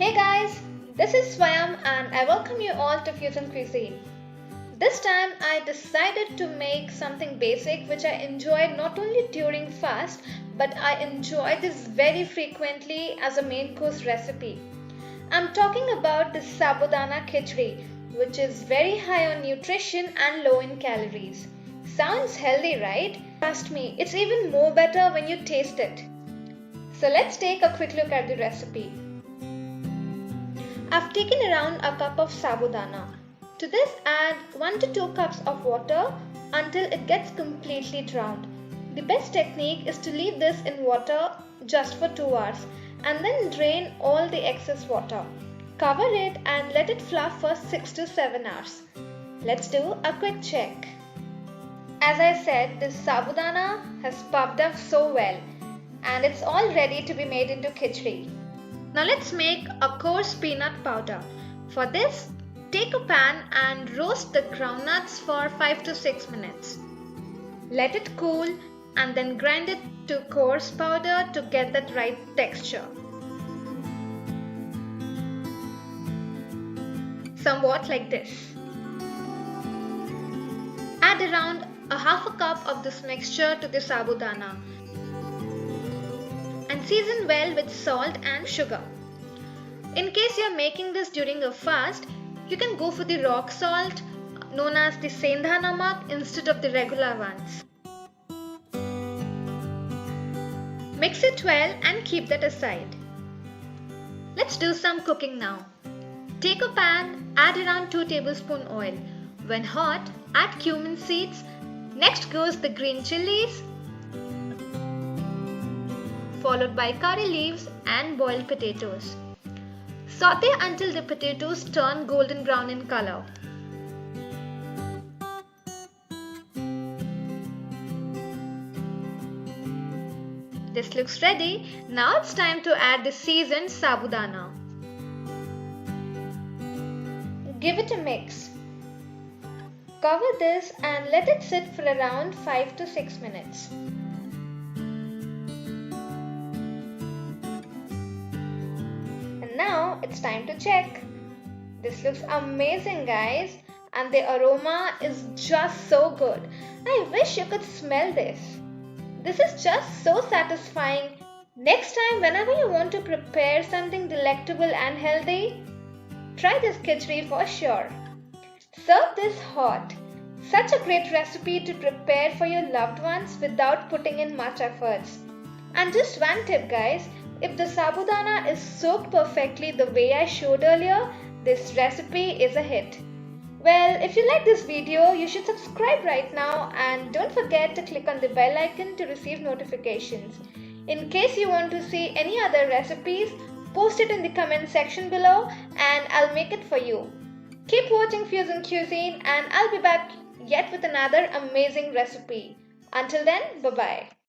Hey guys, this is Swayam and I welcome you all to Cuisine. This time I decided to make something basic which I enjoy not only during fast but I enjoy this very frequently as a main course recipe. I'm talking about the Sabudana Khichdi, which is very high on nutrition and low in calories. Sounds healthy, right? Trust me, it's even more better when you taste it. So let's take a quick look at the recipe. I've taken around a cup of sabudana. To this add 1 to 2 cups of water until it gets completely drowned. The best technique is to leave this in water just for 2 hours and then drain all the excess water. Cover it and let it fluff for 6 to 7 hours. Let's do a quick check. As I said, this sabudana has puffed up so well and it's all ready to be made into khichdi. Now let's make a coarse peanut powder. For this, take a pan and roast the groundnuts for 5 to 6 minutes. Let it cool and then grind it to coarse powder to get that right texture. Somewhat like this. Add around a half a cup of this mixture to the sabudana and season well with salt and sugar. In case you are making this during a fast, you can go for the rock salt known as the sendha namak instead of the regular ones. Mix it well and keep that aside. Let's do some cooking now. Take a pan, add around 2 tablespoons oil. When hot, add cumin seeds. Next goes the green chilies, followed by curry leaves and boiled potatoes. Saute until the potatoes turn golden brown in color. This looks ready. Now it's time to add the seasoned sabudana. Give it a mix. Cover this and let it sit for around 5 to 6 minutes. Now it's time to check. This looks amazing, guys, and the aroma is just so good. I wish you could smell this. This is just so satisfying. Next time, whenever you want to prepare something delectable and healthy, try this khichdi for sure. Serve this hot. Such a great recipe to prepare for your loved ones without putting in much efforts. And just one tip, guys. If the sabudana is soaked perfectly the way I showed earlier, this recipe is a hit. Well, if you like this video, you should subscribe right now and don't forget to click on the bell icon to receive notifications. In case you want to see any other recipes, post it in the comment section below and I'll make it for you. Keep watching Fusion Cuisine and I'll be back yet with another amazing recipe. Until then, bye-bye.